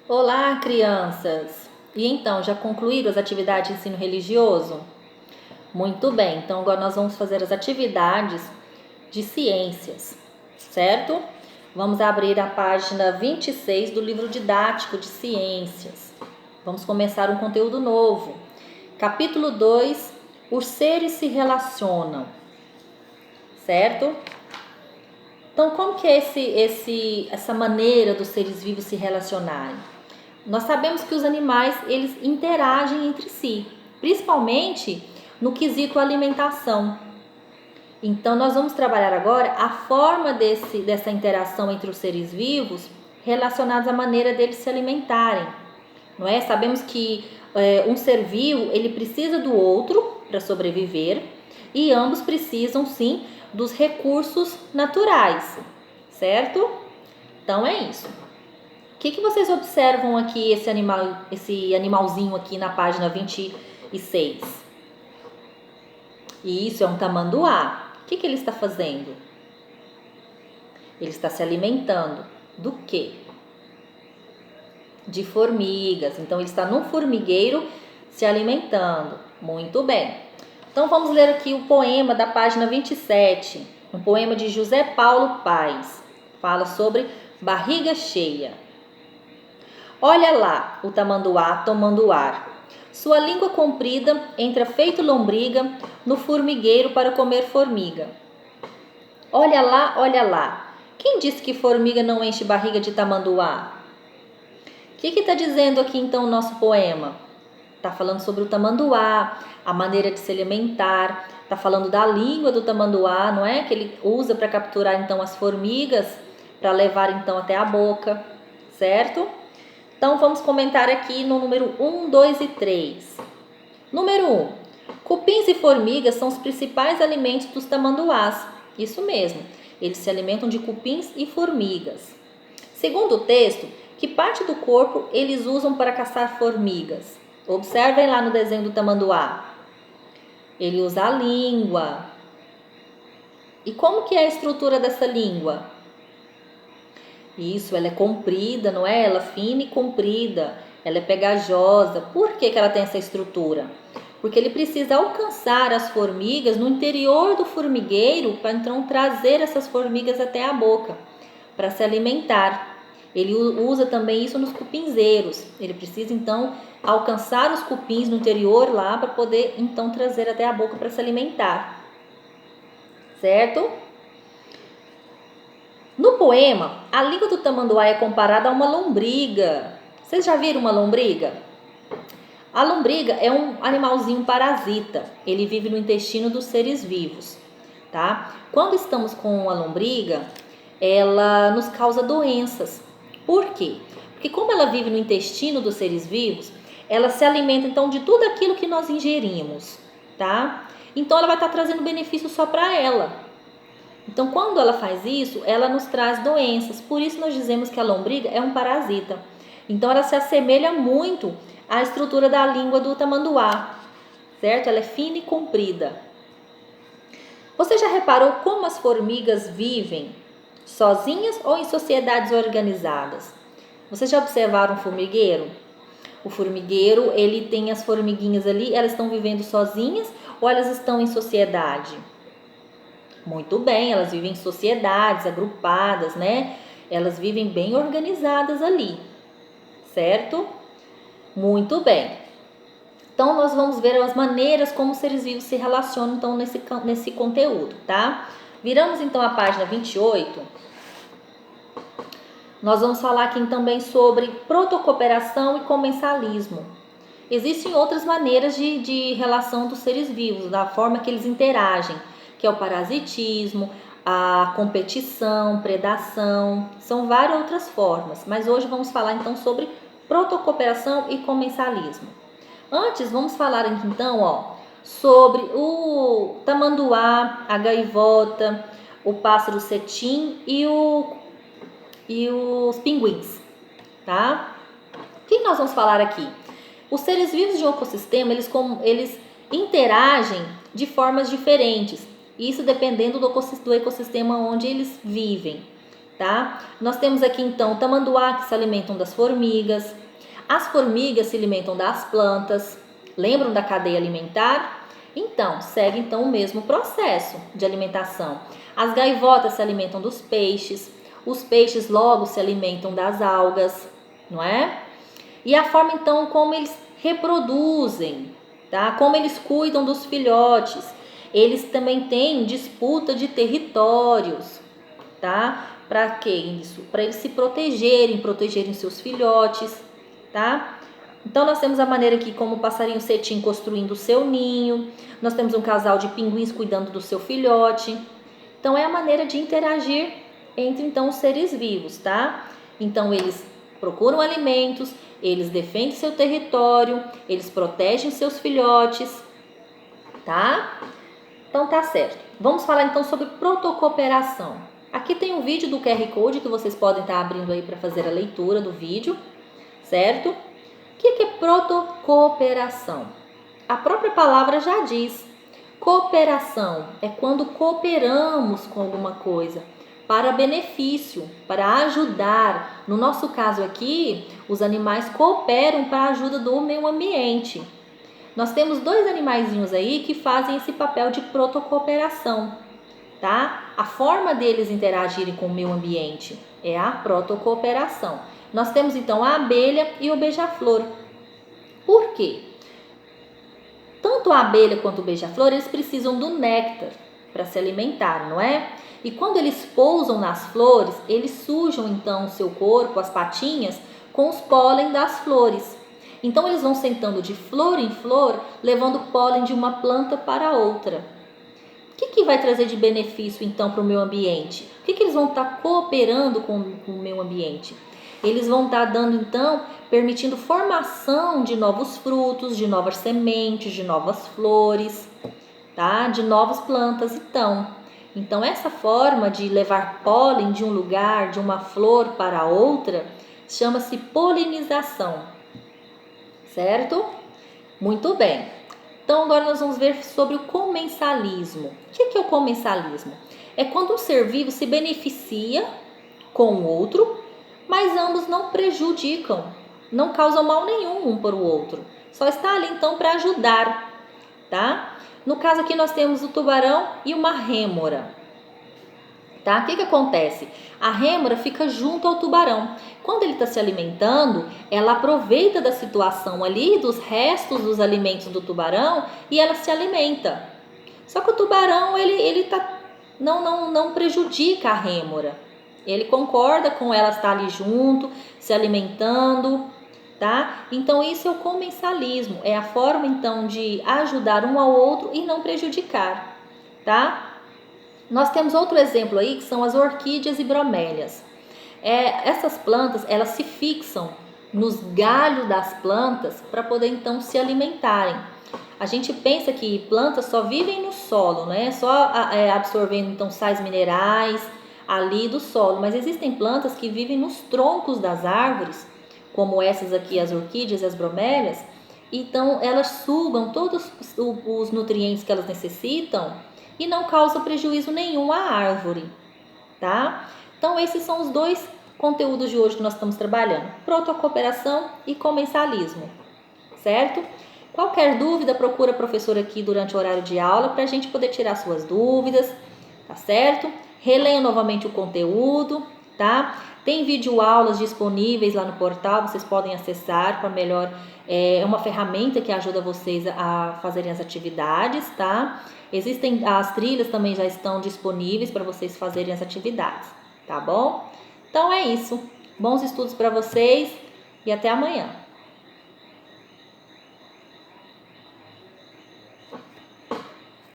Olá, crianças! E então, já concluíram as atividades de ensino religioso? Muito bem, então agora nós vamos fazer as atividades de ciências, certo? Vamos abrir a página 26 do livro didático de ciências. Vamos começar um conteúdo novo. Capítulo 2, os seres se relacionam, certo? Então, como que é essa maneira dos seres vivos se relacionarem? Nós sabemos que os animais, eles interagem entre si, principalmente no quesito alimentação. Então, nós vamos trabalhar agora a forma dessa interação entre os seres vivos relacionados à maneira deles se alimentarem, não é? Sabemos que um ser vivo, ele precisa do outro para sobreviver e ambos precisam, sim, dos recursos naturais, certo? Então, é isso. O que vocês observam aqui, esse animalzinho aqui na página 26? Isso é um tamanduá. O que ele está fazendo? Ele está se alimentando do quê? De formigas. Então, ele está num formigueiro se alimentando. Muito bem. Então, vamos ler aqui o poema da página 27. Um poema de José Paulo Paes. Fala sobre barriga cheia. Olha lá o tamanduá tomando ar. Sua língua comprida entra feito lombriga no formigueiro para comer formiga. Olha lá. Quem disse que formiga não enche barriga de tamanduá? O que está dizendo aqui então o nosso poema? Está falando sobre o tamanduá, a maneira de se alimentar, está falando da língua do tamanduá, não é? Que ele usa para capturar então as formigas, para levar então até a boca, certo? Então, vamos comentar aqui no número 1, 2 e 3. Número 1. Cupins e formigas são os principais alimentos dos tamanduás. Isso mesmo, eles se alimentam de cupins e formigas. Segundo o texto, que parte do corpo eles usam para caçar formigas? Observem lá no desenho do tamanduá. Ele usa a língua. E como que é a estrutura dessa língua? Isso, ela é comprida, não é? Ela é fina e comprida, ela é pegajosa. Por que ela tem essa estrutura? Porque ele precisa alcançar as formigas no interior do formigueiro para então trazer essas formigas até a boca, para se alimentar. Ele usa também isso nos cupinzeiros. Ele precisa então alcançar os cupins no interior lá para poder então trazer até a boca para se alimentar. Certo? No poema, a língua do tamanduá é comparada a uma lombriga. Vocês já viram uma lombriga? A lombriga é um animalzinho parasita. Ele vive no intestino dos seres vivos, tá? Quando estamos com a lombriga, ela nos causa doenças. Por quê? Porque como ela vive no intestino dos seres vivos, ela se alimenta então de tudo aquilo que nós ingerimos, tá? Então ela vai estar trazendo benefício só para ela. Então, quando ela faz isso, ela nos traz doenças. Por isso, nós dizemos que a lombriga é um parasita. Então, ela se assemelha muito à estrutura da língua do tamanduá, certo? Ela é fina e comprida. Você já reparou como as formigas vivem sozinhas ou em sociedades organizadas? Vocês já observaram um formigueiro? O formigueiro, ele tem as formiguinhas ali, elas estão vivendo sozinhas ou elas estão em sociedade? Muito bem, elas vivem em sociedades agrupadas, né? Elas vivem bem organizadas ali, certo? Muito bem. Então, nós vamos ver as maneiras como os seres vivos se relacionam então, nesse conteúdo, tá? Viramos então a página 28. Nós vamos falar aqui também sobre protocooperação e comensalismo. Existem outras maneiras de relação dos seres vivos, da forma que eles interagem, que é o parasitismo, a competição, predação, são várias outras formas, mas hoje vamos falar então sobre protocooperação e comensalismo. Antes, vamos falar então, sobre o tamanduá, a gaivota, o pássaro cetim e os pinguins, tá? O que nós vamos falar aqui? Os seres vivos de um ecossistema, eles interagem de formas diferentes, isso dependendo do ecossistema onde eles vivem, tá? Nós temos aqui então o tamanduá, que se alimentam das formigas. As formigas se alimentam das plantas. Lembram da cadeia alimentar? Então, segue então o mesmo processo de alimentação. As gaivotas se alimentam dos peixes. Os peixes logo se alimentam das algas, não é? E a forma então como eles reproduzem, tá? Como eles cuidam dos filhotes. Eles também têm disputa de territórios, tá? Para que isso? Para eles se protegerem seus filhotes, tá? Então nós temos a maneira aqui como o passarinho cetim construindo o seu ninho. Nós temos um casal de pinguins cuidando do seu filhote. Então é a maneira de interagir entre então os seres vivos, tá? Então eles procuram alimentos, eles defendem seu território, eles protegem seus filhotes, tá? Então tá certo. Vamos falar então sobre protocooperação. Aqui tem um vídeo do QR Code que vocês podem estar abrindo aí para fazer a leitura do vídeo, certo? O que é protocooperação? A própria palavra já diz. Cooperação é quando cooperamos com alguma coisa para benefício, para ajudar. No nosso caso aqui, os animais cooperam para a ajuda do meio ambiente. Nós temos dois animaizinhos aí que fazem esse papel de protocooperação, tá? A forma deles interagirem com o meio ambiente é a protocooperação. Nós temos então a abelha e o beija-flor. Por quê? Tanto a abelha quanto o beija-flor, eles precisam do néctar para se alimentar, não é? E quando eles pousam nas flores, eles sujam então o seu corpo, as patinhas, com os pólen das flores. Então eles vão sentando de flor em flor, levando pólen de uma planta para outra. O que vai trazer de benefício então para o meio ambiente? O que eles vão estar cooperando com o meio ambiente? Eles vão estar dando então, permitindo formação de novos frutos, de novas sementes, de novas flores, tá? De novas plantas Então essa forma de levar pólen de um lugar, de uma flor para outra, chama-se polinização, certo? Muito bem. Então agora nós vamos ver sobre o comensalismo. O que é o comensalismo? É quando um ser vivo se beneficia com o outro, mas ambos não prejudicam, não causam mal nenhum um para o outro. Só está ali então para ajudar, tá? No caso aqui nós temos o tubarão e uma rêmora, tá? O que acontece? A rêmora fica junto ao tubarão. Quando ele está se alimentando, ela aproveita da situação ali, dos restos dos alimentos do tubarão, e ela se alimenta. Só que o tubarão, não prejudica a rêmora. Ele concorda com ela estar ali junto, se alimentando, tá? Então isso é o comensalismo, é a forma então de ajudar um ao outro e não prejudicar, tá? Nós temos outro exemplo aí que são as orquídeas e bromélias. Essas plantas, elas se fixam nos galhos das plantas para poder então se alimentarem. A gente pensa que plantas só vivem no solo, né? Só absorvendo então sais minerais ali do solo, mas existem plantas que vivem nos troncos das árvores, como essas aqui, as orquídeas e as bromélias. Então elas sugam todos os nutrientes que elas necessitam e não causam prejuízo nenhum à árvore, tá? Então esses são os dois conteúdos de hoje que nós estamos trabalhando: protocooperação e comensalismo, certo? Qualquer dúvida, procura a professora aqui durante o horário de aula para a gente poder tirar suas dúvidas, tá certo? Releia novamente o conteúdo, tá? Tem videoaulas disponíveis lá no portal, vocês podem acessar para melhor. É uma ferramenta que ajuda vocês a fazerem as atividades, tá? As trilhas também já estão disponíveis para vocês fazerem as atividades, tá bom? Então é isso. Bons estudos para vocês e até amanhã.